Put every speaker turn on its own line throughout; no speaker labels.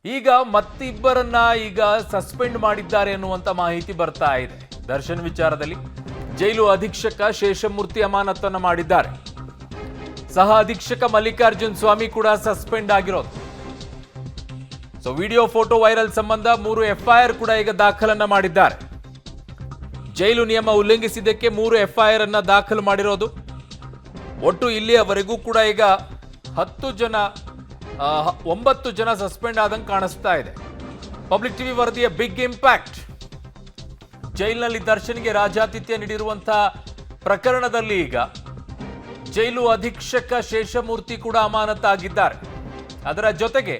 ಈಗ ಮತ್ತಿಬ್ಬರನ್ನ ಈಗ ಸಸ್ಪೆಂಡ್ ಮಾಡಿದ್ದಾರೆ ಅನ್ನುವಂತ ಮಾಹಿತಿ ಬರ್ತಾ ಇದೆ. ದರ್ಶನ್ ವಿಚಾರದಲ್ಲಿ ಜೈಲು ಅಧೀಕ್ಷಕ ಶೇಷಮೂರ್ತಿ ಅಮಾನತನ್ನ ಮಾಡಿದ್ದಾರೆ. ಸಹ ಅಧೀಕ್ಷಕ ಮಲ್ಲಿಕಾರ್ಜುನ್ ಸ್ವಾಮಿ ಕೂಡ ಸಸ್ಪೆಂಡ್ ಆಗಿರೋದು. ಸೊ ವಿಡಿಯೋ ಫೋಟೋ ವೈರಲ್ ಸಂಬಂಧ 3 ಎಫ್ಐಆರ್ ಕೂಡ ಈಗ ದಾಖಲನ್ನ ಮಾಡಿದ್ದಾರೆ. ಜೈಲು ನಿಯಮ ಉಲ್ಲಂಘಿಸಿದ್ದಕ್ಕೆ 3 ಎಫ್ಐಆರ್ ಅನ್ನ ದಾಖಲು ಮಾಡಿರೋದು. ಒಟ್ಟು ಇಲ್ಲಿಯವರೆಗೂ ಕೂಡ ಈಗ 9 ಜನ ಸಸ್ಪೆಂಡ್ ಆದಂಗೆ ಕಾಣಿಸ್ತಾ ಇದೆ. ಪಬ್ಲಿಕ್ ಟಿವಿ ವರದಿಯ ಬಿಗ್ ಇಂಪ್ಯಾಕ್ಟ್. ಜೈಲಿನಲ್ಲಿ ದರ್ಶನ್ಗೆ ರಾಜಾತಿಥ್ಯ ನೀಡಿರುವಂತಹ ಪ್ರಕರಣದಲ್ಲಿ ಈಗ ಜೈಲು ಅಧೀಕ್ಷಕ ಶೇಷಮೂರ್ತಿ ಕೂಡ ಅಮಾನತಾಗಿದ್ದಾರೆ. ಅದರ ಜೊತೆಗೆ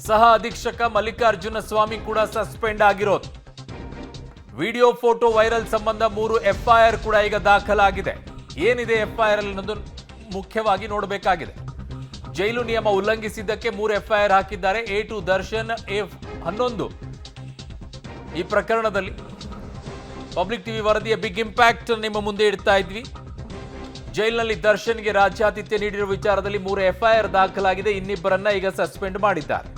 ಸಹ ಅಧೀಕ್ಷಕ ಮಲ್ಲಿಕಾರ್ಜುನ ಸ್ವಾಮಿ ಕೂಡ ಸಸ್ಪೆಂಡ್ ಆಗಿರೋದು. ವಿಡಿಯೋ ಫೋಟೋ ವೈರಲ್ ಸಂಬಂಧ 3 ಎಫ್ಐಆರ್ ಕೂಡ ಈಗ ದಾಖಲಾಗಿದೆ. ಏನಿದೆ ಎಫ್ಐಆರ್ ಅನ್ನೋದು ಮುಖ್ಯವಾಗಿ ನೋಡಬೇಕಾಗಿದೆ. ಜೈಲು ನಿಯಮ ಉಲ್ಲಂಘಿಸಿದ್ದಕ್ಕೆ 3 ಎಫ್ಐಆರ್ ಹಾಕಿದ್ದಾರೆ. A2 ದರ್ಶನ್, A11 ಈ ಪ್ರಕರಣದಲ್ಲಿ ಪಬ್ಲಿಕ್ ಟಿವಿ ವರದಿಯ ಬಿಗ್ ಇಂಪ್ಯಾಕ್ಟ್ ನಿಮ್ಮ ಮುಂದೆ ಇಡ್ತಾ ಇದ್ವಿ. ಜೈಲಿನಲ್ಲಿ ದರ್ಶನ್ಗೆ ರಾಜ್ಯಾತಿಥ್ಯ ನೀಡಿರುವ ವಿಚಾರದಲ್ಲಿ 3 ಎಫ್ಐಆರ್ ದಾಖಲಾಗಿದೆ. ಇನ್ನಿಬ್ಬರನ್ನ ಈಗ ಸಸ್ಪೆಂಡ್ ಮಾಡಿದ್ದಾರೆ.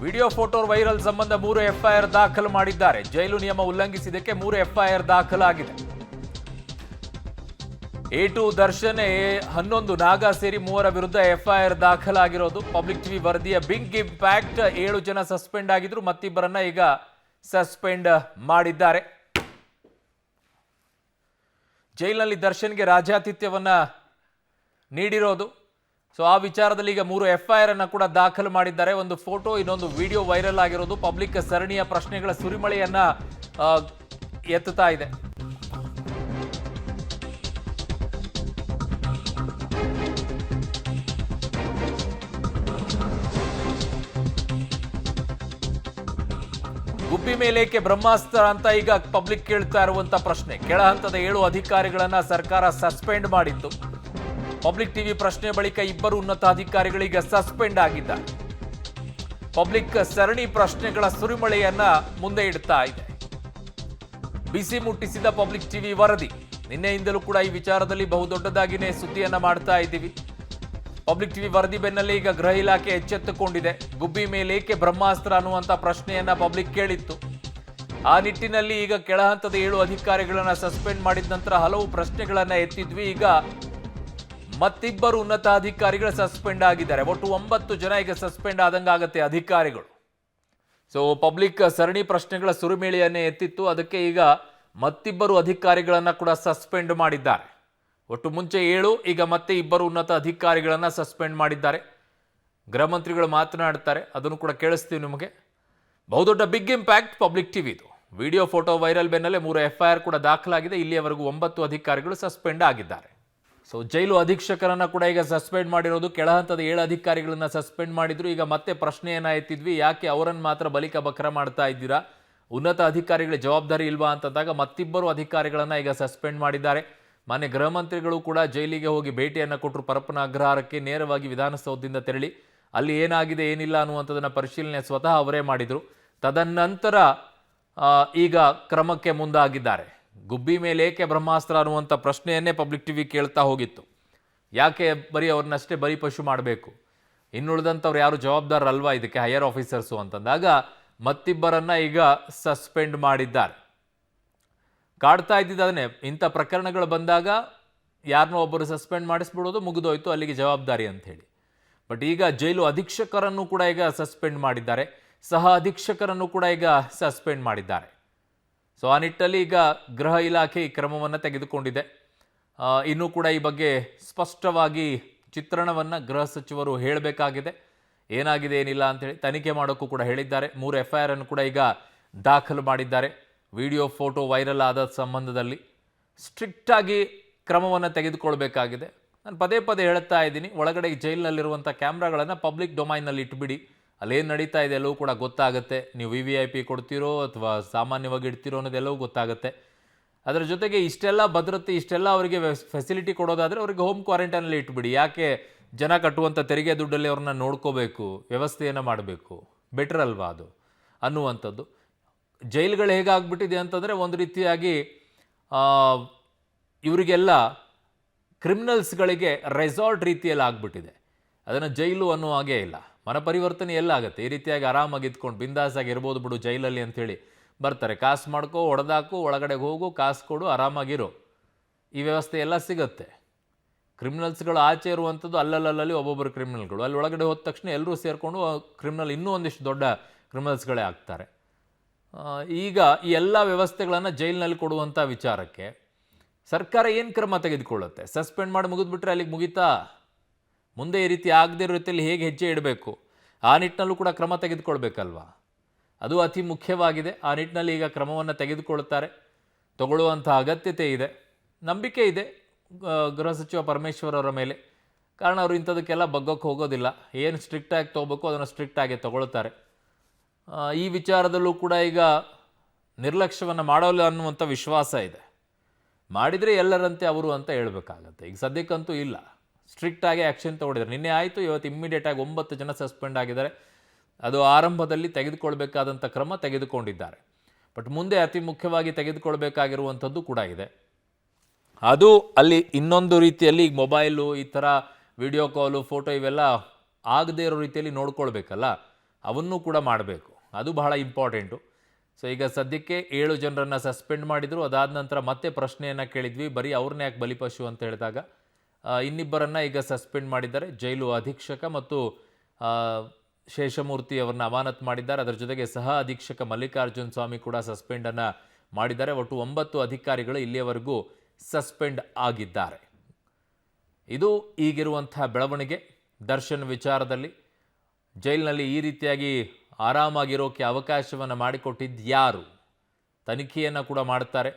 ವಿಡಿಯೋ ಫೋಟೋ ವೈರಲ್ ಸಂಬಂಧ 3 ಎಫ್ಐಆರ್ ದಾಖಲು ಮಾಡಿದ್ದಾರೆ. ಜೈಲು ನಿಯಮ ಉಲ್ಲಂಘಿಸಿದ್ದಕ್ಕೆ 3 ಎಫ್ಐಆರ್ ದಾಖಲಾಗಿದೆ. A2 ದರ್ಶನ್, A11 ನಾಗಾ ಸೇರಿ 3 ವಿರುದ್ಧ ಎಫ್ಐಆರ್ ದಾಖಲಾಗಿರೋದು. ಪಬ್ಲಿಕ್ ಟಿವಿ ವರದಿಯ ಬಿಗ್ ಇಂಪ್ಯಾಕ್ಟ್. 7 ಜನ ಸಸ್ಪೆಂಡ್ ಆಗಿದ್ರು, ಮತ್ತಿಬ್ಬರನ್ನ ಈಗ ಸಸ್ಪೆಂಡ್ ಮಾಡಿದ್ದಾರೆ. ಜೈಲಿನಲ್ಲಿ ದರ್ಶನ್ಗೆ ರಾಜಾತಿಥ್ಯವನ್ನ ನೀಡಿರೋದು. ಸೊ ಆ ವಿಚಾರದಲ್ಲಿ ಈಗ 3 ಎಫ್ಐಆರ್ ಅನ್ನ ಕೂಡ ದಾಖಲು ಮಾಡಿದ್ದಾರೆ. ಒಂದು ಫೋಟೋ, ಇನ್ನೊಂದು ವಿಡಿಯೋ ವೈರಲ್ ಆಗಿರೋದು ಪಬ್ಲಿಕ್ ಸರಣಿಯ ಪ್ರಶ್ನೆಗಳ ಸುರಿಮಳೆಯನ್ನ ಎತ್ತುತ್ತಾ ಇದೆ. ಗುಬ್ಬಿ ಮೇಲೇಕೆ ಬ್ರಹ್ಮಾಸ್ತ್ರ ಅಂತ ಈಗ ಪಬ್ಲಿಕ್ ಕೇಳ್ತಾ ಇರುವಂತ ಪ್ರಶ್ನೆ. ಕೆಳ ಹಂತದ 7 ಅಧಿಕಾರಿಗಳನ್ನ ಸರ್ಕಾರ ಸಸ್ಪೆಂಡ್ ಮಾಡಿತ್ತು. ಪಬ್ಲಿಕ್ ಟಿವಿ ಪ್ರಶ್ನೆ ಬಳಿಕ 2 ಉನ್ನತ ಅಧಿಕಾರಿಗಳಿಗೆ ಸಸ್ಪೆಂಡ್ ಆಗಿದ್ದಾರೆ. ಪಬ್ಲಿಕ್ ಸರಣಿ ಪ್ರಶ್ನೆಗಳ ಸುರಿಮಳೆಯನ್ನ ಮುಂದೆ ಇಡ್ತಾ ಇದೆ. ಬಿಸಿ ಮುಟ್ಟಿಸಿದ ಪಬ್ಲಿಕ್ ಟಿವಿ ವರದಿ. ನಿನ್ನೆಯಿಂದಲೂ ಕೂಡ ಈ ವಿಚಾರದಲ್ಲಿ ಬಹುದೊಡ್ಡದಾಗಿನೇ ಸುದ್ದಿಯನ್ನ ಮಾಡ್ತಾ ಇದ್ದೀವಿ. ಪಬ್ಲಿಕ್ ಟಿವಿ ವರದಿ ಬೆನ್ನಲ್ಲೇ ಈಗ ಗೃಹ ಇಲಾಖೆ ಎಚ್ಚೆತ್ತುಕೊಂಡಿದೆ. ಗುಬ್ಬಿ ಮೇಲೇಕೆ ಬ್ರಹ್ಮಾಸ್ತ್ರ ಅನ್ನುವಂತ ಪ್ರಶ್ನೆಯನ್ನ ಪಬ್ಲಿಕ್ ಕೇಳಿತ್ತು. ಆ ನಿಟ್ಟಿನಲ್ಲಿ ಈಗ ಕೆಳ ಹಂತದ 7 ಅಧಿಕಾರಿಗಳನ್ನ ಸಸ್ಪೆಂಡ್ ಮಾಡಿದ ನಂತರ ಹಲವು ಪ್ರಶ್ನೆಗಳನ್ನ ಎತ್ತಿದ್ವಿ. ಈಗ ಮತ್ತಿಬ್ಬರು ಉನ್ನತ ಅಧಿಕಾರಿಗಳು ಸಸ್ಪೆಂಡ್ ಆಗಿದ್ದಾರೆ. ಒಟ್ಟು 9 ಜನ ಈಗ ಸಸ್ಪೆಂಡ್ ಆದಂಗಾಗತ್ತೆ ಅಧಿಕಾರಿಗಳು. ಸೊ ಪಬ್ಲಿಕ್ ಸರಣಿ ಪ್ರಶ್ನೆಗಳ ಸುರಿಮೇಳೆಯನ್ನೇ ಎತ್ತಿತ್ತು. ಅದಕ್ಕೆ ಈಗ ಮತ್ತಿಬ್ಬರು ಅಧಿಕಾರಿಗಳನ್ನ ಕೂಡ ಸಸ್ಪೆಂಡ್ ಮಾಡಿದ್ದಾರೆ. ಒಟ್ಟು ಮುಂಚೆ 7, ಈಗ ಮತ್ತೆ 2 ಉನ್ನತ ಅಧಿಕಾರಿಗಳನ್ನ ಸಸ್ಪೆಂಡ್ ಮಾಡಿದ್ದಾರೆ. ಗೃಹ ಮಂತ್ರಿಗಳು ಮಾತನಾಡ್ತಾರೆ, ಅದನ್ನು ಕೂಡ ಕೇಳಿಸ್ತೀವಿ ನಿಮಗೆ. ಬಹುದೊಡ್ಡ ಬಿಗ್ ಇಂಪ್ಯಾಕ್ಟ್ ಪಬ್ಲಿಕ್ ಟಿವಿದು. ವಿಡಿಯೋ ಫೋಟೋ ವೈರಲ್ ಬೆನ್ನಲ್ಲೇ 3 ಎಫ್ಐಆರ್ ಕೂಡ ದಾಖಲಾಗಿದೆ. ಇಲ್ಲಿಯವರೆಗೂ 9 ಅಧಿಕಾರಿಗಳು ಸಸ್ಪೆಂಡ್ ಆಗಿದ್ದಾರೆ. ಸೊ ಜೈಲು ಅಧೀಕ್ಷಕರನ್ನ ಕೂಡ ಈಗ ಸಸ್ಪೆಂಡ್ ಮಾಡಿರೋದು. ಕೆಳ ಹಂತದ 7 ಅಧಿಕಾರಿಗಳನ್ನ ಸಸ್ಪೆಂಡ್ ಮಾಡಿದ್ರು. ಈಗ ಮತ್ತೆ ಪ್ರಶ್ನೆಯನ್ನ ಎತ್ತಿದ್ವಿ, ಯಾಕೆ ಅವರನ್ನು ಮಾತ್ರ ಬಲಿಕ ಬಕ್ರ ಮಾಡ್ತಾ ಇದ್ದೀರಾ, ಉನ್ನತ ಅಧಿಕಾರಿಗಳ ಜವಾಬ್ದಾರಿ ಇಲ್ವಾ ಅಂತಂದಾಗ ಮತ್ತಿಬ್ಬರು ಅಧಿಕಾರಿಗಳನ್ನ ಈಗ ಸಸ್ಪೆಂಡ್ ಮಾಡಿದ್ದಾರೆ. ಮಾನ್ಯ ಗೃಹ ಮಂತ್ರಿಗಳು ಕೂಡ ಜೈಲಿಗೆ ಹೋಗಿ ಭೇಟಿಯನ್ನು ಕೊಟ್ಟರು. ಪರಪ್ಪನ ಅಗ್ರಹಾರಕ್ಕೆ ನೇರವಾಗಿ ವಿಧಾನಸೌಧದಿಂದ ತೆರಳಿ ಅಲ್ಲಿ ಏನಾಗಿದೆ ಏನಿಲ್ಲ ಅನ್ನುವಂಥದ್ದನ್ನು ಪರಿಶೀಲನೆ ಸ್ವತಃ ಅವರೇ ಮಾಡಿದರು. ತದನಂತರ ಈಗ ಕ್ರಮಕ್ಕೆ ಮುಂದಾಗಿದ್ದಾರೆ. ಗುಬ್ಬಿ ಮೇಲೆ ಏಕೆ ಬ್ರಹ್ಮಾಸ್ತ್ರ ಅನ್ನುವಂಥ ಪ್ರಶ್ನೆಯನ್ನೇ ಪಬ್ಲಿಕ್ ಟಿವಿ ಕೇಳ್ತಾ ಹೋಗಿತ್ತು. ಯಾಕೆ ಬರೀ ಅವ್ರನ್ನಷ್ಟೇ ಬಲಿಪಶು ಮಾಡಬೇಕು, ಇನ್ನುಳಿದಂಥವ್ರು ಯಾರು ಜವಾಬ್ದಾರರಲ್ವಾ ಇದಕ್ಕೆ, ಹೈಯರ್ ಆಫೀಸರ್ಸು ಅಂತಂದಾಗ ಮತ್ತಿಬ್ಬರನ್ನ ಈಗ ಸಸ್ಪೆಂಡ್ ಮಾಡಿದ್ದಾರೆ. ಕಾಡ್ತಾ ಇದ್ದಿದ್ದನ್ನೇ, ಇಂಥ ಪ್ರಕರಣಗಳು ಬಂದಾಗ ಯಾರನ್ನೋ ಒಬ್ಬರು ಸಸ್ಪೆಂಡ್ ಮಾಡಿಸ್ಬಿಡೋದು, ಮುಗಿದೋಯ್ತು ಅಲ್ಲಿಗೆ ಜವಾಬ್ದಾರಿ ಅಂಥೇಳಿ. ಬಟ್ ಈಗ ಜೈಲು ಅಧೀಕ್ಷಕರನ್ನು ಕೂಡ ಈಗ ಸಸ್ಪೆಂಡ್ ಮಾಡಿದ್ದಾರೆ. ಸಹ ಅಧೀಕ್ಷಕರನ್ನು ಕೂಡ ಈಗ ಸಸ್ಪೆಂಡ್ ಮಾಡಿದ್ದಾರೆ. ಸೊ ಆ ನಿಟ್ಟಲ್ಲಿ ಈಗ ಗೃಹ ಇಲಾಖೆ ಈ ಕ್ರಮವನ್ನು ತೆಗೆದುಕೊಂಡಿದೆ. ಇನ್ನೂ ಕೂಡ ಈ ಬಗ್ಗೆ ಸ್ಪಷ್ಟವಾಗಿ ಚಿತ್ರಣವನ್ನು ಗೃಹ ಸಚಿವರು ಹೇಳಬೇಕಾಗಿದೆ. ಏನಾಗಿದೆ ಏನಿಲ್ಲ ಅಂಥೇಳಿ ತನಿಖೆ ಮಾಡೋಕ್ಕೂ ಕೂಡ ಹೇಳಿದ್ದಾರೆ. 3 ಎಫ್ಐಆರ್ ಅನ್ನು ಕೂಡ ಈಗ ದಾಖಲು ಮಾಡಿದ್ದಾರೆ. ವಿಡಿಯೋ ಫೋಟೋ ವೈರಲ್ ಆದ ಸಂಬಂಧದಲ್ಲಿ ಸ್ಟ್ರಿಕ್ಟಾಗಿ ಕ್ರಮವನ್ನು ತೆಗೆದುಕೊಳ್ಬೇಕಾಗಿದೆ. ನಾನು ಪದೇ ಪದೇ ಹೇಳ್ತಾ ಇದ್ದೀನಿ, ಒಳಗಡೆ ಜೈಲಿನಲ್ಲಿರುವಂಥ ಕ್ಯಾಮ್ರಾಗಳನ್ನು ಪಬ್ಲಿಕ್ ಡೊಮೈನಲ್ಲಿ ಇಟ್ಬಿಡಿ. ಅಲ್ಲೇನು ನಡೀತಾ ಇದೆ ಎಲ್ಲವೂ ಕೂಡ ಗೊತ್ತಾಗುತ್ತೆ. ನೀವು VIP ಕೊಡ್ತೀರೋ ಅಥವಾ ಸಾಮಾನ್ಯವಾಗಿ ಇಡ್ತೀರೋ ಅನ್ನೋದೆಲ್ಲವೂ ಗೊತ್ತಾಗುತ್ತೆ. ಅದರ ಜೊತೆಗೆ ಇಷ್ಟೆಲ್ಲ ಭದ್ರತೆ, ಇಷ್ಟೆಲ್ಲ ಅವರಿಗೆ ಫೆಸಿಲಿಟಿ ಕೊಡೋದಾದರೆ ಅವರಿಗೆ ಹೋಮ್ ಕ್ವಾರಂಟೈನಲ್ಲಿ ಇಟ್ಬಿಡಿ. ಯಾಕೆ ಜನ ಕಟ್ಟುವಂಥ ತೆರಿಗೆ ದುಡ್ಡಲ್ಲಿ ಅವ್ರನ್ನ ನೋಡ್ಕೋಬೇಕು, ವ್ಯವಸ್ಥೆಯನ್ನು ಮಾಡಬೇಕು, ಬೆಟರ್ ಅಲ್ವಾ ಅದು ಅನ್ನುವಂಥದ್ದು. ಜೈಲುಗಳು ಹೇಗಾಗ್ಬಿಟ್ಟಿದೆ ಅಂತಂದರೆ ಒಂದು ರೀತಿಯಾಗಿ ಇವರಿಗೆಲ್ಲ ಕ್ರಿಮಿನಲ್ಸ್ಗಳಿಗೆ ರೆಸಾರ್ಟ್ ರೀತಿಯಲ್ಲಿ ಆಗ್ಬಿಟ್ಟಿದೆ. ಅದನ್ನು ಜೈಲು ಅನ್ನೋ ಹಾಗೇ ಇಲ್ಲ. ಮನ ಪರಿವರ್ತನೆ ಎಲ್ಲಾಗುತ್ತೆ. ಈ ರೀತಿಯಾಗಿ ಆರಾಮಾಗಿ ಇದ್ಕೊಂಡು ಬಿಂದಾಸಾಗಿ ಇರ್ಬೋದು ಬಿಡು ಜೈಲಲ್ಲಿ ಅಂಥೇಳಿ ಬರ್ತಾರೆ. ಕಾಸು ಮಾಡ್ಕೋ, ಹೊಡೆದಾಕು, ಒಳಗಡೆ ಹೋಗು, ಕಾಸು ಕೊಡು, ಆರಾಮಾಗಿರೋ, ಈ ವ್ಯವಸ್ಥೆ ಎಲ್ಲ ಸಿಗುತ್ತೆ. ಕ್ರಿಮಿನಲ್ಸ್ಗಳು ಆಚೆ ಇರುವಂಥದ್ದು ಅಲ್ಲಲ್ಲಿ ಒಬ್ಬೊಬ್ಬರು ಕ್ರಿಮಿನಲ್ಗಳು. ಅಲ್ಲಿ ಒಳಗಡೆ ಹೋದ ತಕ್ಷಣ ಎಲ್ಲರೂ ಸೇರಿಕೊಂಡು ಕ್ರಿಮಿನಲ್ ಇನ್ನೂ ಒಂದಿಷ್ಟು ದೊಡ್ಡ ಕ್ರಿಮಿನಲ್ಸ್ಗಳೇ ಆಗ್ತಾರೆ. ಈಗ ಈ ಎಲ್ಲ ವ್ಯವಸ್ಥೆಗಳನ್ನು ಜೈಲಿನಲ್ಲಿ ಕೊಡುವಂಥ ವಿಚಾರಕ್ಕೆ ಸರ್ಕಾರ ಏನು ಕ್ರಮ ತೆಗೆದುಕೊಳ್ಳುತ್ತೆ? ಸಸ್ಪೆಂಡ್ ಮಾಡಿ ಮುಗಿದ್ಬಿಟ್ರೆ ಅಲ್ಲಿಗೆ ಮುಗಿತಾ? ಮುಂದೆ ಈ ರೀತಿ ಆಗದೇ ಇರೋ ರೀತಿಯಲ್ಲಿ ಹೇಗೆ ಹೆಜ್ಜೆ ಇಡಬೇಕು, ಆ ನಿಟ್ಟಿನಲ್ಲೂ ಕೂಡ ಕ್ರಮ ತೆಗೆದುಕೊಳ್ಬೇಕಲ್ವಾ? ಅದು ಅತಿ ಮುಖ್ಯವಾಗಿದೆ. ಆ ನಿಟ್ಟಿನಲ್ಲಿ ಈಗ ಕ್ರಮವನ್ನು ತೆಗೆದುಕೊಳ್ತಾರೆ, ತಗೊಳ್ಳುವಂಥ ಅಗತ್ಯತೆ ಇದೆ, ನಂಬಿಕೆ ಇದೆ ಗೃಹ ಸಚಿವ ಪರಮೇಶ್ವರ್ ಅವರ ಮೇಲೆ. ಕಾರಣ ಅವರು ಇಂಥದಕ್ಕೆಲ್ಲ ಬಗ್ಗಕ್ಕೆ ಹೋಗೋದಿಲ್ಲ. ಏನು ಸ್ಟ್ರಿಕ್ಟಾಗಿ ತೊಗೋಬೇಕು ಅದನ್ನು ಸ್ಟ್ರಿಕ್ಟಾಗಿ ತಗೊಳ್ತಾರೆ. ಈ ವಿಚಾರದಲ್ಲೂ ಕೂಡ ಈಗ ನಿರ್ಲಕ್ಷ್ಯವನ್ನು ಮಾಡೋಲ್ಲ ಅನ್ನುವಂಥ ವಿಶ್ವಾಸ ಇದೆ. ಮಾಡಿದರೆ ಎಲ್ಲರಂತೆ ಅವರು ಅಂತ ಹೇಳಬೇಕಾಗತ್ತೆ. ಈಗ ಸದ್ಯಕ್ಕಂತೂ ಇಲ್ಲ, ಸ್ಟ್ರಿಕ್ಟಾಗಿ ಆ್ಯಕ್ಷನ್ ತೊಗೊಂಡಿದ್ದಾರೆ. ನಿನ್ನೆ ಆಯಿತು, ಇವತ್ತು ಇಮ್ಮಿಡಿಯೇಟಾಗಿ 9 ಜನ ಸಸ್ಪೆಂಡ್ ಆಗಿದ್ದಾರೆ. ಅದು ಆರಂಭದಲ್ಲಿ ತೆಗೆದುಕೊಳ್ಬೇಕಾದಂಥ ಕ್ರಮ ತೆಗೆದುಕೊಂಡಿದ್ದಾರೆ. ಬಟ್ ಮುಂದೆ ಅತಿ ಮುಖ್ಯವಾಗಿ ತೆಗೆದುಕೊಳ್ಬೇಕಾಗಿರುವಂಥದ್ದು ಕೂಡ ಇದೆ. ಅದು ಅಲ್ಲಿ ಇನ್ನೊಂದು ರೀತಿಯಲ್ಲಿ ಈಗ ಮೊಬೈಲು, ಈ ಥರ ವಿಡಿಯೋ ಕಾಲು, ಫೋಟೋ ಇವೆಲ್ಲ ಆಗದೇ ಇರೋ ರೀತಿಯಲ್ಲಿ ನೋಡ್ಕೊಳ್ಬೇಕಲ್ಲ, ಅವನ್ನೂ ಕೂಡ ಮಾಡಬೇಕು. ಅದು ಬಹಳ ಇಂಪಾರ್ಟೆಂಟು. ಸೊ ಈಗ ಸದ್ಯಕ್ಕೆ 7 ಜನರನ್ನು ಸಸ್ಪೆಂಡ್ ಮಾಡಿದರು. ಅದಾದ ನಂತರ ಮತ್ತೆ ಪ್ರಶ್ನೆಯನ್ನು ಕೇಳಿದ್ವಿ, ಬರೀ ಅವ್ರನ್ನೇ ಯಾಕೆ ಬಲಿಪಶು ಅಂತ ಹೇಳಿದಾಗ ಇನ್ನಿಬ್ಬರನ್ನು ಈಗ ಸಸ್ಪೆಂಡ್ ಮಾಡಿದ್ದಾರೆ. ಜೈಲು ಅಧೀಕ್ಷಕ ಮತ್ತು ಶೇಷಮೂರ್ತಿ ಅವರನ್ನ ಅಮಾನತು ಮಾಡಿದ್ದಾರೆ. ಅದರ ಜೊತೆಗೆ ಸಹ ಅಧೀಕ್ಷಕ ಮಲ್ಲಿಕಾರ್ಜುನ್ ಸ್ವಾಮಿ ಕೂಡ ಸಸ್ಪೆಂಡನ್ನು ಮಾಡಿದ್ದಾರೆ. ಒಟ್ಟು 9 ಅಧಿಕಾರಿಗಳು ಇಲ್ಲಿಯವರೆಗೂ ಸಸ್ಪೆಂಡ್ ಆಗಿದ್ದಾರೆ. ಇದು ಈಗಿರುವಂಥ ಬೆಳವಣಿಗೆ. ದರ್ಶನ್ ವಿಚಾರದಲ್ಲಿ ಜೈಲಿನಲ್ಲಿ ಈ ರೀತಿಯಾಗಿ ಆರಾಮಾಗಿರೋಕ್ಕೆ ಅವಕಾಶವನ್ನು ಮಾಡಿಕೊಟ್ಟಿದ್ದು ಯಾರು? ತನಿಖೆಯನ್ನು ಕೂಡ ಮಾಡ್ತಾರೆ.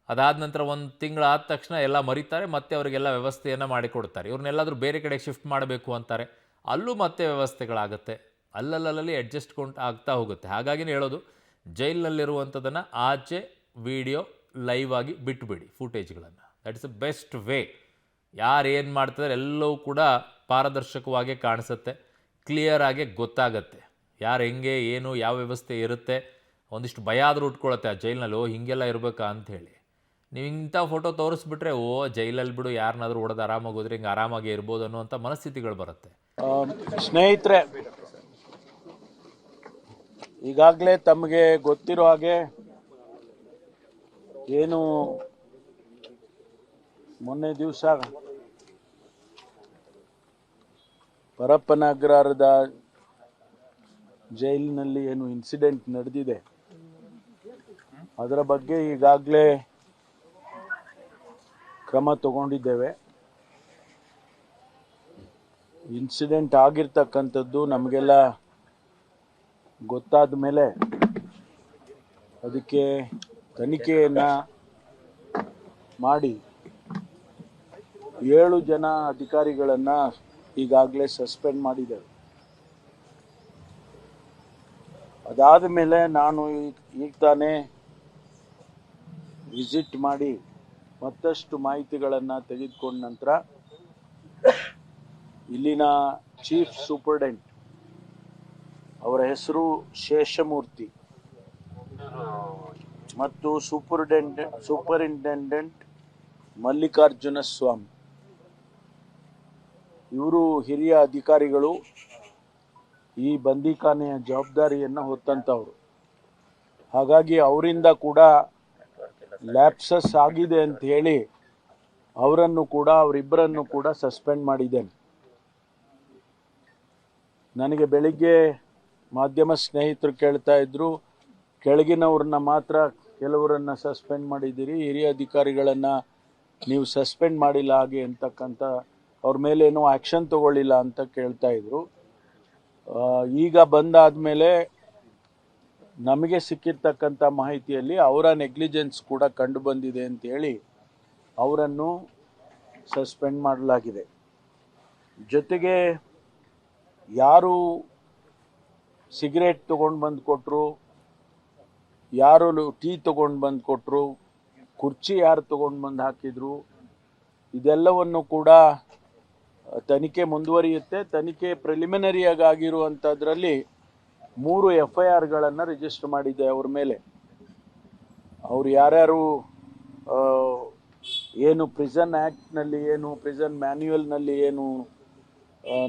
ಅದಾದ ನಂತರ 1 ತಿಂಗಳಾದ ತಕ್ಷಣ ಎಲ್ಲ ಮರಿತಾರೆ, ಮತ್ತೆ ಅವರಿಗೆಲ್ಲ ವ್ಯವಸ್ಥೆಯನ್ನು ಮಾಡಿಕೊಡ್ತಾರೆ. ಇವ್ರನ್ನೆಲ್ಲಾದರೂ ಬೇರೆ ಕಡೆ ಶಿಫ್ಟ್ ಮಾಡಬೇಕು ಅಂತಾರೆ, ಅಲ್ಲೂ ಮತ್ತೆ ವ್ಯವಸ್ಥೆಗಳಾಗುತ್ತೆ. ಅಲ್ಲಲ್ಲಿ ಅಡ್ಜಸ್ಟ್ಕೊಂಡು ಆಗ್ತಾ ಹೋಗುತ್ತೆ. ಹಾಗಾಗಿನೇ ಹೇಳೋದು, ಜೈಲಿನಲ್ಲಿರುವಂಥದ್ದನ್ನು ಆಚೆ ವಿಡಿಯೋ ಲೈವ್ ಆಗಿ ಬಿಟ್ಟುಬಿಡಿ ಫುಟೇಜ್ಗಳನ್ನು. That is the best way. ಯಾರು ಏನು ಮಾಡ್ತಿದ್ದಾರೆ ಎಲ್ಲವೂ ಕೂಡ ಪಾರದರ್ಶಕವಾಗಿ ಕಾಣಿಸುತ್ತೆ, ಕ್ಲಿಯರ್ ಆಗಿ ಗೊತ್ತಾಗತ್ತೆ ಯಾರು ಹೆಂಗೆ, ಏನು, ಯಾವ ವ್ಯವಸ್ಥೆ ಇರುತ್ತೆ. ಒಂದಿಷ್ಟು ಭಯ ಆದರೂ ಉಟ್ಕೊಳತ್ತೆ ಆ ಜೈಲಿನಲ್ಲಿ, ಹೀಗೆಲ್ಲ ಇರಬೇಕಾ ಅಂಥೇಳಿ. ನೀವು ಇಂಥ ಫೋಟೋ ತೋರಿಸ್ಬಿಟ್ರೆ ಜೈಲಲ್ಲಿ ಬಿಡು, ಯಾರನ್ನಾದರೂ ಹೊಡೆದು ಆರಾಮಾಗಿ ಹೋದ್ರೆ ಹಿಂಗೆ ಆರಾಮಾಗಿ ಇರ್ಬೋದು ಅನ್ನುವಂಥ ಮನಸ್ಥಿತಿಗಳು ಬರುತ್ತೆ.
ಸ್ನೇಹಿತರೆ, ಈಗಾಗಲೇ ತಮಗೆ ಗೊತ್ತಿರೋ ಹಾಗೆ ಏನು ಮೊನ್ನೆ ದಿವಸ ಪರಪ್ಪನಗರದ ಜೈಲಿನಲ್ಲಿ ಏನು ಇನ್ಸಿಡೆಂಟ್ ನಡೆದಿದೆ ಅದರ ಬಗ್ಗೆ ಈಗಾಗಲೇ ಕ್ರಮ ತಗೊಂಡಿದ್ದೇವೆ. ಇನ್ಸಿಡೆಂಟ್ ಆಗಿರ್ತಕ್ಕಂಥದ್ದು ನಮಗೆಲ್ಲ ಗೊತ್ತಾದ ಮೇಲೆ ಅದಕ್ಕೆ ತನಿಖೆಯನ್ನು ಮಾಡಿ 7 ಜನ ಅಧಿಕಾರಿಗಳನ್ನು ಈಗಾಗಲೇ ಸಸ್ಪೆಂಡ್ ಮಾಡಿದ್ದೇವೆ. ಅದಾದ ಮೇಲೆ ನಾನು ಈಗ ತಾನೇ ವಿಸಿಟ್ ಮಾಡಿ ಮತ್ತಷ್ಟು ಮಾಹಿತಿಗಳನ್ನು ತೆಗೆದುಕೊಂಡ ನಂತರ ಇಲ್ಲಿನ ಚೀಫ್ ಸೂಪರ್ಡೆಂಟ್, ಅವರ ಹೆಸರು ಶೇಷಮೂರ್ತಿ, ಮತ್ತು ಸೂಪರಿಂಟೆಂಡೆಂಟ್ ಮಲ್ಲಿಕಾರ್ಜುನ ಸ್ವಾಮಿ, ಇವರು ಹಿರಿಯ ಅಧಿಕಾರಿಗಳು, ಈ ಬಂದಿಖಾನೆಯ ಜವಾಬ್ದಾರಿಯನ್ನು ಹೊತ್ತಂತವರು. ಹಾಗಾಗಿ ಅವರಿಂದ ಕೂಡ ಲ್ಯಾಪ್ಸಸ್ ಆಗಿದೆ ಅಂತ ಹೇಳಿ ಅವರಿಬ್ಬರನ್ನು ಕೂಡ ಸಸ್ಪೆಂಡ್ ಮಾಡಿದ್ದೇನೆ. ನನಗೆ ಬೆಳಿಗ್ಗೆ ಮಾಧ್ಯಮ ಸ್ನೇಹಿತರು ಕೇಳ್ತಾ ಇದ್ರು, ಕೆಳಗಿನವ್ರನ್ನ ಮಾತ್ರ ಕೆಲವರನ್ನ ಸಸ್ಪೆಂಡ್ ಮಾಡಿದ್ದೀರಿ, ಹಿರಿಯ ಅಧಿಕಾರಿಗಳನ್ನು ನೀವು ಸಸ್ಪೆಂಡ್ ಮಾಡಿಲ್ಲ ಹಾಗೆ ಅಂತಕ್ಕಂಥ, ಅವ್ರ ಮೇಲೆ ಏನೋ ಆ್ಯಕ್ಷನ್ ತಗೊಳ್ಳಿಲ್ಲ ಅಂತ ಕೇಳ್ತಾ ಇದ್ರು. ಈಗ ಬಂದಾದ್ಮೇಲೆ ನಮಗೆ ಸಿಕ್ಕಿರ್ತಕ್ಕಂಥ ಮಾಹಿತಿಯಲ್ಲಿ ಅವರ ನೆಗ್ಲಿಜೆನ್ಸ್ ಕೂಡ ಕಂಡು ಬಂದಿದೆ ಅಂತ ಹೇಳಿ ಅವರನ್ನು ಸಸ್ಪೆಂಡ್ ಮಾಡಲಾಗಿದೆ. ಜೊತೆಗೆ ಯಾರು ಸಿಗರೇಟ್ ತೊಗೊಂಡು ಬಂದು ಕೊಟ್ಟರು, ಯಾರು ಟೀ ತೊಗೊಂಡು ಬಂದು ಕೊಟ್ಟರು, ಕುರ್ಚಿ ಯಾರು ತೊಗೊಂಡು ಬಂದು ಹಾಕಿದ್ರು, ಇದೆಲ್ಲವನ್ನು ಕೂಡ ತನಿಖೆ ಮುಂದುವರಿಯುತ್ತೆ. ತನಿಖೆ ಪ್ರಿಲಿಮಿನರಿಯಾಗಿ ಆಗಿರುವಂಥದ್ರಲ್ಲಿ 3 FIRಗಳನ್ನು ರಿಜಿಸ್ಟರ್ ಮಾಡಿದೆ ಅವ್ರ ಮೇಲೆ. ಅವ್ರು ಯಾರ್ಯಾರು ಏನು ಪ್ರಿಸನ್ ಆ್ಯಕ್ಟ್ನಲ್ಲಿ ಏನು ಪ್ರಿಸನ್ ಮ್ಯಾನ್ಯುಯಲ್ನಲ್ಲಿ ಏನು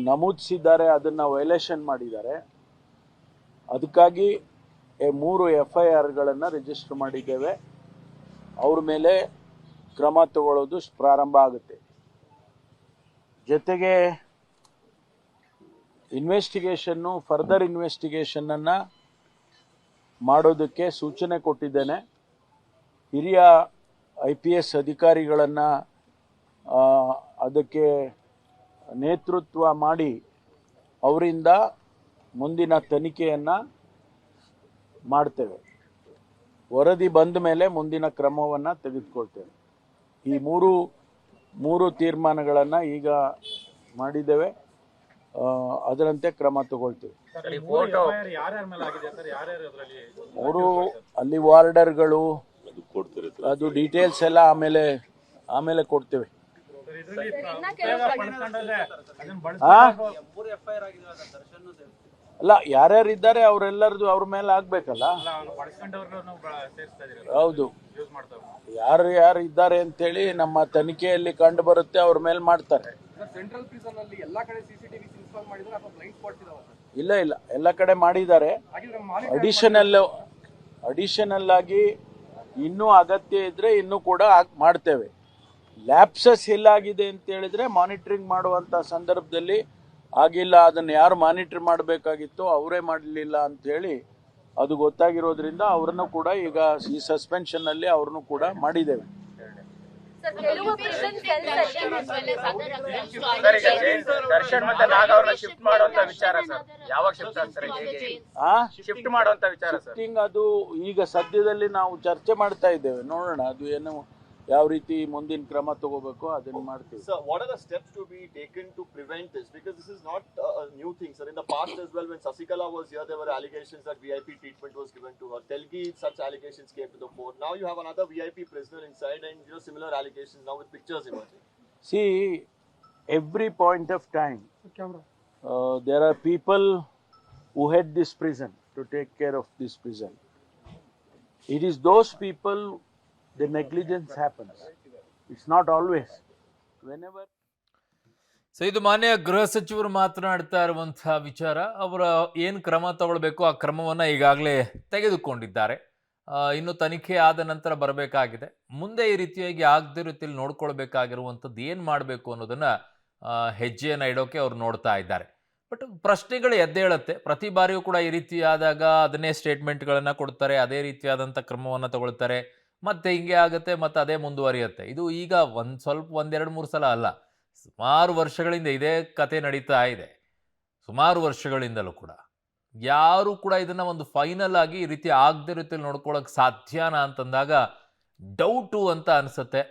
ನಮೂದಿಸಿದ್ದಾರೆ ಅದನ್ನು ವೈಲೇಷನ್ ಮಾಡಿದ್ದಾರೆ. ಅದಕ್ಕಾಗಿ 3 FIRಗಳನ್ನು ರಿಜಿಸ್ಟರ್ ಮಾಡಿದ್ದೇವೆ. ಅವ್ರ ಮೇಲೆ ಕ್ರಮ ತಗೊಳ್ಳೋದು ಪ್ರಾರಂಭ ಆಗುತ್ತೆ. ಜೊತೆಗೆ ಫರ್ದರ್ ಇನ್ವೆಸ್ಟಿಗೇಷನನ್ನು ಮಾಡೋದಕ್ಕೆ ಸೂಚನೆ ಕೊಟ್ಟಿದ್ದೇನೆ. ಹಿರಿಯ IPS ಅಧಿಕಾರಿಗಳನ್ನು ಅದಕ್ಕೆ ನೇತೃತ್ವ ಮಾಡಿ ಅವರಿಂದ ಮುಂದಿನ ತನಿಖೆಯನ್ನು ಮಾಡ್ತೇವೆ. ವರದಿ ಬಂದ ಮೇಲೆ ಮುಂದಿನ ಕ್ರಮವನ್ನು ತೆಗೆದುಕೊಳ್ತೇವೆ. ಈ ಮೂರು ತೀರ್ಮಾನಗಳನ್ನು ಈಗ ಮಾಡಿದ್ದೇವೆ. ಅದರಂತೆ ಕ್ರಮ ತಗೊಳ್ತೀವಿ. ಅವರು ಅಲ್ಲಿ ವಾರ್ಡರ್ಗಳು ಅದು ಡೀಟೇಲ್ಸ್ ಎಲ್ಲ ಆಮೇಲೆ ಕೊಡ್ತೇವೆ. ಅಲ್ಲ, ಯಾರ್ಯಾರು ಇದ್ದಾರೆ ಅವರೆಲ್ಲರದು ಅವ್ರ ಮೇಲೆ ಆಗ್ಬೇಕಲ್ಲ. ಹೌದು, ಯಾರು ಇದ್ದಾರೆ ಅಂತೇಳಿ ನಮ್ಮ ತನಿಖೆಯಲ್ಲಿ ಕಂಡು ಬರುತ್ತೆ, ಅವ್ರ ಮೇಲೆ ಮಾಡ್ತಾರೆ. ಇಲ್ಲ, ಎಲ್ಲ ಕಡೆ ಮಾಡಿದ್ದಾರೆ. ಅಡಿಷನಲ್ ಆಗಿ ಇನ್ನೂ ಅಗತ್ಯ ಇದ್ರೆ ಇನ್ನೂ ಕೂಡ ಮಾಡ್ತೇವೆ. ಲ್ಯಾಪ್ಸಸ್ ಎಲ್ಲಾಗಿದೆ ಅಂತ ಹೇಳಿದ್ರೆ ಮಾನಿಟರಿಂಗ್ ಮಾಡುವಂತ ಸಂದರ್ಭದಲ್ಲಿ ಆಗಿಲ್ಲ, ಅದನ್ನು ಯಾರು ಮಾನಿಟರ್ ಮಾಡಬೇಕಾಗಿತ್ತು ಅವರೇ ಮಾಡಲಿಲ್ಲ ಅಂತ ಹೇಳಿ ಅದು ಗೊತ್ತಾಗಿರೋದ್ರಿಂದ ಅವರನ್ನು ಕೂಡ ಈಗ ಈ ಸಸ್ಪೆನ್ಷನ್ ಅಲ್ಲಿ ಅವ್ರನ್ನು ಕೂಡ ಮಾಡಿದ್ದೇವೆ. ಶಿಫ್ಟಿಂಗ್ ಅದು ಈಗ ಸದ್ಯದಲ್ಲಿ ನಾವು ಚರ್ಚೆ ಮಾಡ್ತಾ ಇದ್ದೇವೆ. ನೋಡೋಣ ಅದು ಏನು ಯಾವ ರೀತಿ ಮುಂದಿನ ಕ್ರಮ ತಗೋಬೇಕು ಅದನ್ನ ಮಾಡ್ತೀವಿ.
Sir, what are the steps to be taken to prevent this? Because this is not a new thing, sir. In the past as well, when Sasikala was here, there were allegations that VIP treatment was given to her. Telgi, such allegations came to the fore. Now you have another VIP prisoner inside, and similar allegations now with pictures emerging.
See, every point of time, there are people who head this prison to take care of this prison. It is those people the negligence happens. It's not always. Whenever.
So ಇದು ಮಾನ್ಯ ಗೃಹ ಸಚಿವರು ಮಾತನಾಡ್ತಾ ಇರುವಂತಹ ವಿಚಾರ. ಅವರ ಏನು ಕ್ರಮ ತಗೊಳ್ಬೇಕು ಆ ಕ್ರಮವನ್ನು ಈಗಾಗಲೇ ತೆಗೆದುಕೊಂಡಿದ್ದಾರೆ. ಇನ್ನು ತನಿಖೆ ಆದ ನಂತರ ಬರಬೇಕಾಗಿದೆ. ಮುಂದೆ ಈ ರೀತಿಯಾಗಿ ಆಗದೇ ರೀತಿಯಲ್ಲಿ ನೋಡ್ಕೊಳ್ಬೇಕಾಗಿರುವಂಥದ್ದು ಏನು ಮಾಡಬೇಕು ಅನ್ನೋದನ್ನ ಹೆಜ್ಜೆಯನ್ನು ಇಡೋಕೆ ಅವ್ರು ನೋಡ್ತಾ ಇದ್ದಾರೆ. ಬಟ್ ಪ್ರಶ್ನೆಗಳು ಎದ್ದೇಳುತ್ತೆ. ಪ್ರತಿ ಬಾರಿಯೂ ಕೂಡ ಈ ರೀತಿ ಆದಾಗ ಅದನ್ನೇ ಸ್ಟೇಟ್ಮೆಂಟ್ಗಳನ್ನು ಕೊಡ್ತಾರೆ, ಅದೇ ರೀತಿಯಾದಂಥ ಕ್ರಮವನ್ನು ತಗೊಳ್ತಾರೆ, ಮತ್ತೆ ಹಿಂಗೆ ಆಗುತ್ತೆ, ಮತ್ತೆ ಅದೇ ಮುಂದುವರಿಯುತ್ತೆ. ಇದು ಈಗ ಒಂದೆರಡು ಮೂರು ಸಲ ಅಲ್ಲ, ಸುಮಾರು ವರ್ಷಗಳಿಂದ ಇದೇ ಕತೆ ನಡೀತಾ ಇದೆ. ಸುಮಾರು ವರ್ಷಗಳಿಂದಲೂ ಕೂಡ ಯಾರು ಕೂಡ ಇದನ್ನ ಒಂದು ಫೈನಲ್ ಆಗಿ ಈ ರೀತಿ ಆಗದೆ ರೀತಿಯಲ್ಲಿ ನೋಡ್ಕೊಳ್ಳೋಕೆ ಸಾಧ್ಯನಾ ಅಂತಂದಾಗ ಡೌಟು ಅಂತ ಅನಿಸುತ್ತೆ.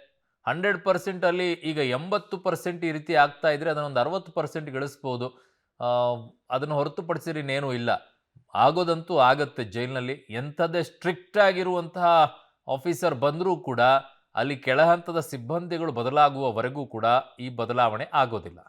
100% ಅಲ್ಲಿ ಈಗ 80% ಈ ರೀತಿ ಆಗ್ತಾ ಇದ್ರೆ ಅದನ್ನೊಂದು 60% ಗಳಿಸ್ಬೋದು. ಅದನ್ನು ಹೊರತುಪಡಿಸಿರಿ ಇನ್ನೇನೂ ಇಲ್ಲ. ಆಗೋದಂತೂ ಆಗತ್ತೆ. ಜೈಲಿನಲ್ಲಿ ಎಂಥದ್ದೇ ಸ್ಟ್ರಿಕ್ಟ್ ಆಗಿರುವಂತಹ ಆಫೀಸರ್ ಬಂದರೂ ಕೂಡ ಅಲ್ಲಿ ಕೆಳಹಂತದ ಸಿಬ್ಬಂದಿಗಳು ಬದಲಾಗುವವರೆಗೂ ಕೂಡ ಈ ಬದಲಾವಣೆ ಆಗೋದಿಲ್ಲ.